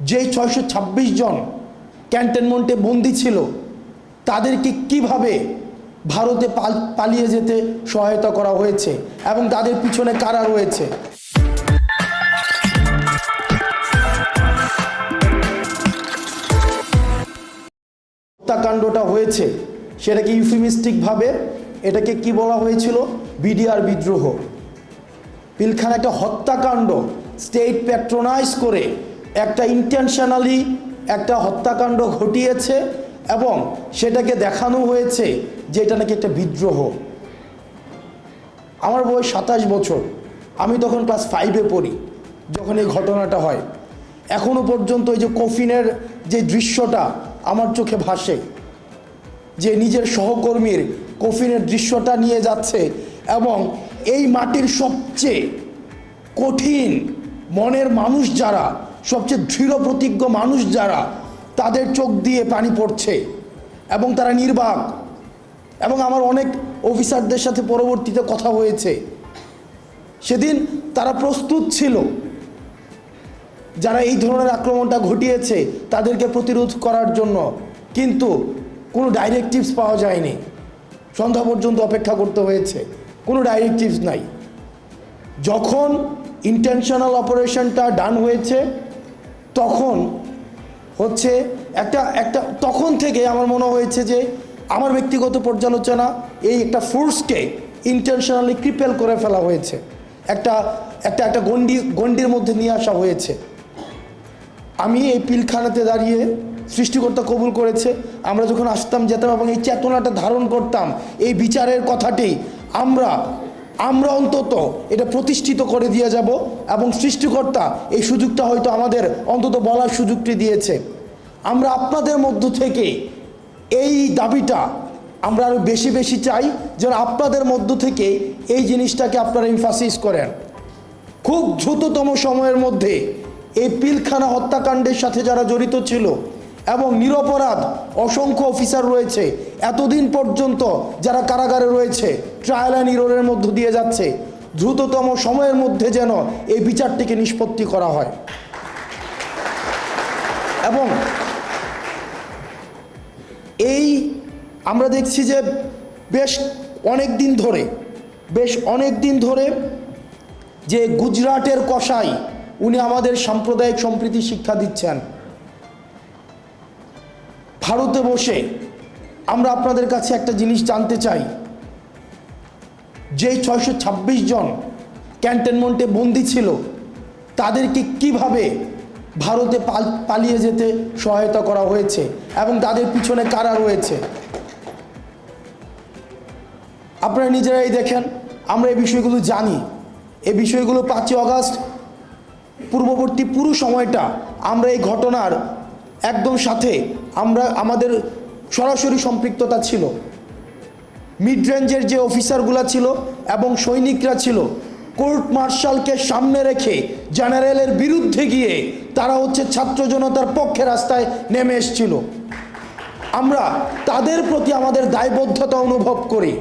যেই 626 জন ক্যান্টনমেন্টে বন্দী ছিল তাদেরকে কিভাবে ভারতে পালিয়ে যেতে সহায়তা করা হয়েছে এবং তাদের পিছনে কারা রয়েছে। হত্যাকাণ্ডটা হয়েছে সেটাকে ইউফেমিস্টিকভাবে এটাকে কি বলা হয়েছিল, বিডিআর বিদ্রোহ। পিলখানা একটা হত্যাকাণ্ড, স্টেট প্যাট্রোনাইজ করে একটা ইন্টেনশনালি একটা হত্যাকাণ্ড ঘটিয়েছে এবং সেটাকে দেখানো হয়েছে যে এটা নাকি একটা বিদ্রোহ। আমার বয়স 27 বছর, আমি তখন ক্লাস 5-এ পড়ি যখন এই ঘটনাটা হয়। এখনও পর্যন্ত এই যে কফিনের যে দৃশ্যটা আমার চোখে ভাসে, যে নিজের সহকর্মীর কফিনের দৃশ্যটা নিয়ে যাচ্ছে এবং এই মাটির সবচেয়ে কঠিন মনের মানুষ যারা, সবচেয়ে দৃঢ় প্রতিজ্ঞ মানুষ যারা, তাদের চোখ দিয়ে পানি পড়ছে এবং তারা নির্বাক। এবং আমার অনেক অফিসারদের সাথে পরবর্তীতে কথা হয়েছে, সেদিন তারা প্রস্তুত ছিল যারা এই ধরনের আক্রমণটা ঘটিয়েছে তাদেরকে প্রতিরোধ করার জন্য, কিন্তু কোনো ডাইরেক্টিভস পাওয়া যায়নি। সন্ধ্যা পর্যন্ত অপেক্ষা করতে হয়েছে, কোনো ডাইরেক্টিভস নাই। যখন ইন্টেনশনাল অপারেশনটা ডান হয়েছে তখন হচ্ছে একটা তখন থেকে আমার মনে হয়েছে যে আমার ব্যক্তিগত পর্যালোচনা, এই একটা ফোর্সকে ইন্টেনশনালি ক্রিপেল করে ফেলা হয়েছে, একটা গণ্ডির মধ্যে নিয়ে আসা হয়েছে। আমি এই পিলখানাতে দাঁড়িয়ে সৃষ্টিকর্তা কবুল করেছে, আমরা যখন আসতাম যেতাম এবং এই চেতনাটা ধারণ করতাম, এই বিচারের কথাটি আমরা অন্তত এটা প্রতিষ্ঠিত করে দিয়ে যাব এবং সৃষ্টিকর্তা এই সুযোগটা হয়তো আমাদের অন্তত বলার সুযোগটি দিয়েছে। আমরা আপনাদের মধ্য থেকে এই দাবিটা আমরা আরও বেশি বেশি চাই, যেন আপনাদের মধ্য থেকে এই জিনিসটাকে আপনারা এমফাসিস করেন। খুব দ্রুততম সময়ের মধ্যে এই পিলখানা হত্যাকাণ্ডের সাথে যারা জড়িত ছিল এবং নিরপরাধ অসংখ্য অফিসার রয়েছে, এতদিন পর্যন্ত যারা কারাগারে রয়েছে, ট্রায়াল অ্যান্ড এররের মধ্য দিয়ে যাচ্ছে, দ্রুততম সময়ের মধ্যে যেন এই বিচারটিকে নিষ্পত্তি করা হয়। এবং এই আমরা দেখছি যে বেশ অনেক দিন ধরে যে গুজরাটের কসাই, উনি আমাদের সাম্প্রদায়িক সম্প্রীতি শিক্ষা দিচ্ছেন। ভারতে বসে আমরা আপনাদের কাছে একটা জিনিস জানতে চাই, যেই 626 জন ক্যান্টনমেন্টে বন্দী ছিল তাদেরকে কিভাবে ভারতে পালিয়ে যেতে সহায়তা করা হয়েছে এবং তাদের পিছনে কারা রয়েছে। আপনারা নিজেরাই দেখেন, আমরা এই বিষয়গুলো জানি। এই বিষয়গুলো 5ই আগস্ট পূর্ববর্তী পুরো সময়টা আমরা এই ঘটনার একদম সাথে আমাদের সরাসরি সম্পৃক্ততা ছিল। মিড রেঞ্জের যে অফিসারগুলো ছিল এবং সৈনিকরা ছিল, কোর্ট মার্শালকে সামনে রেখে জেনারেলের বিরুদ্ধে গিয়ে তারা হচ্ছে ছাত্র জনতার পক্ষে রাস্তায় নেমে এসেছিল। আমরা তাদের প্রতি আমাদের দায়বদ্ধতা অনুভব করি।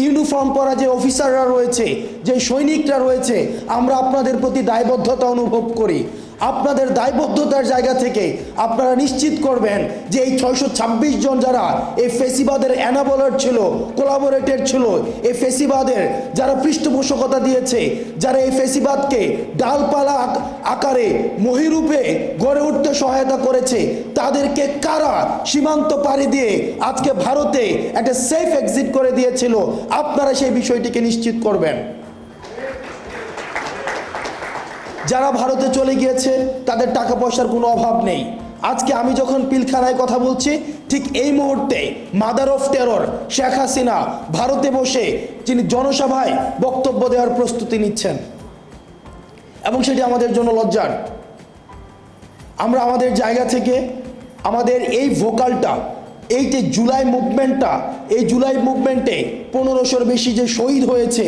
ইউনিফর্ম পরা যে অফিসাররা রয়েছে, যে সৈনিকরা রয়েছে, আমরা আপনাদের প্রতি দায়বদ্ধতা অনুভব করি। আপনাদের দায়বদ্ধতার জায়গা থেকে আপনারা নিশ্চিত করবেন যে এই 626 জন যারা এই ফেসিবাদের অ্যানাবলার ছিল, কোলাবোরেটেড ছিল, এই ফেসিবাদের যারা পৃষ্ঠপোষকতা দিয়েছে, যারা এই ফেসিবাদকে ডালপালা আকারে মহিরূপে গড়ে উঠতে সহায়তা করেছে, তাদেরকে কারা সীমান্ত পাড়ি দিয়ে আজকে ভারতে একটা সেফ এক্সিট করে দিয়েছিল, আপনারা সেই বিষয়টিকে নিশ্চিত করবেন। যারা ভারতে চলে গিয়েছে তাদের টাকা পয়সার কোনো অভাব নেই। আজকে আমি যখন পিলখানায় কথা বলছি, ঠিক এই মুহূর্তে mother of terror Sheikh Hasina ভারতে বসে তিনি জনসভায় বক্তব্য দেওয়ার প্রস্তুতি নিচ্ছেন এবং সেটি আমাদের জন্য লজ্জার। আমরা আমাদের জায়গা থেকে আমাদের এই ভোকালটা, এই যে জুলাই মুভমেন্টটা, এই জুলাই মুভমেন্টে 1500-র বেশি যে শহীদ হয়েছে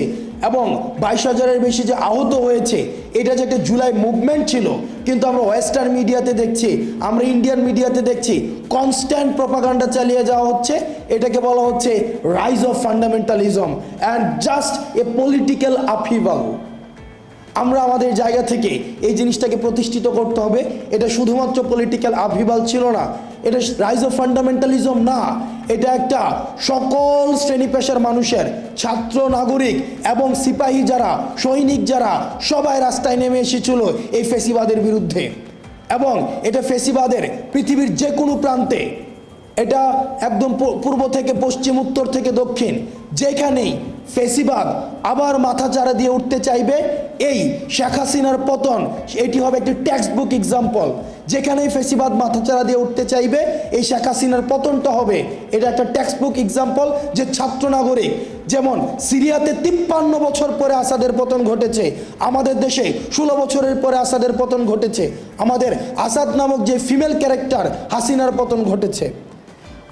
এবং 22,000-এর বেশি যে আহত হয়েছে, এটা যে একটা জুলাই মুভমেন্ট ছিল, কিন্তু আমরা ওয়েস্টার্ন মিডিয়াতে দেখছি, আমরা ইন্ডিয়ান মিডিয়াতে দেখছি কনস্ট্যান্ট প্রপাগান্ডা চালিয়ে যাওয়া হচ্ছে। এটাকে বলা হচ্ছে rise of fundamentalism and just a political upheaval. আমরা আমাদের জায়গা থেকে এই জিনিসটাকে প্রতিষ্ঠিত করতে হবে। এটা শুধুমাত্র পলিটিক্যাল আভিবাল ছিল না, এটা রাইজ অফ ফান্ডামেন্টালিজম না, এটা একটা সকল শ্রেণী পেশার মানুষের, ছাত্র, নাগরিক এবং সিপাহী যারা, সৈনিক যারা, সবাই রাস্তায় নেমে এসেছিল এই ফেসিবাদের বিরুদ্ধে। এবং এটা ফেসিবাদের পৃথিবীর যে কোনো প্রান্তে, এটা একদম পূর্ব থেকে পশ্চিম, উত্তর থেকে দক্ষিণ, যেখানেই ফেসিবাদ আবার মাথাচাড়া দিয়ে উঠতে চাইবে, এই শেখ হাসিনার পতন এটি হবে একটি টেক্সট বুক এক্সাম্পল। যেখানেই ফেসিবাদ মাথাচাড়া দিয়ে উঠতে চাইবে, এই শেখ হাসিনার পতনটা হবে এটা একটা টেক্সট বুক এক্সাম্পল। যে ছাত্র নাগরিক, যেমন সিরিয়াতে 53 বছর পরে আসাদের পতন ঘটেছে, আমাদের দেশে 16 বছরের পরে আসাদের পতন ঘটেছে, আমাদের আসাদ নামক যে ফিমেল ক্যারেক্টার হাসিনার পতন ঘটেছে।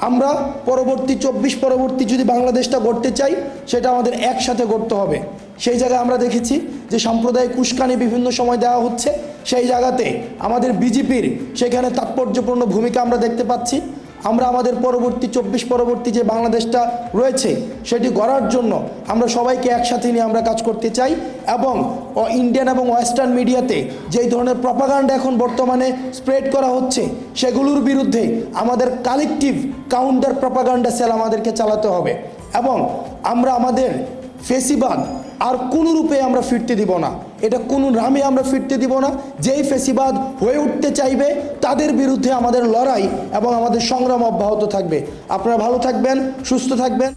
আমরা পরবর্তী 24 পরবর্তী যদি বাংলাদেশটা গড়তে চাই, সেটা আমাদের একসাথে গড়তে হবে। সেই জায়গায় আমরা দেখেছি যে সাম্প্রদায়িক উস্কানি বিভিন্ন সময় দেওয়া হচ্ছে, সেই জায়গাতে আমাদের বিজেপির সেখানে তাৎপর্যপূর্ণ ভূমিকা আমরা দেখতে পাচ্ছি। আমরা আমাদের পরবর্তী 24 পরবর্তী যে বাংলাদেশটা রয়েছে সেটি গড়ার জন্য আমরা সবাইকে একসাথে নিয়ে আমরা কাজ করতে চাই। এবং ইন্ডিয়ান এবং ওয়েস্টার্ন মিডিয়াতে যেই ধরনের প্রপাগান্ডা এখন বর্তমানে স্প্রেড করা হচ্ছে, সেগুলোর বিরুদ্ধে আমাদের কালেকটিভ কাউন্টার প্রপাগান্ডা সেল আমাদেরকে চালাতে হবে। এবং আমরা আমাদের ফেসিবাদ আর কোনো রূপে আমরা ফিরতে দিব না, এটা কোনো নামে আমরা ফিরতে দিব না। যেই ফেসিবাদ হয়ে উঠতে চাইবে তাদের বিরুদ্ধে আমাদের লড়াই এবং আমাদের সংগ্রাম অব্যাহত থাকবে। আপনারা ভালো থাকবেন, সুস্থ থাকবেন।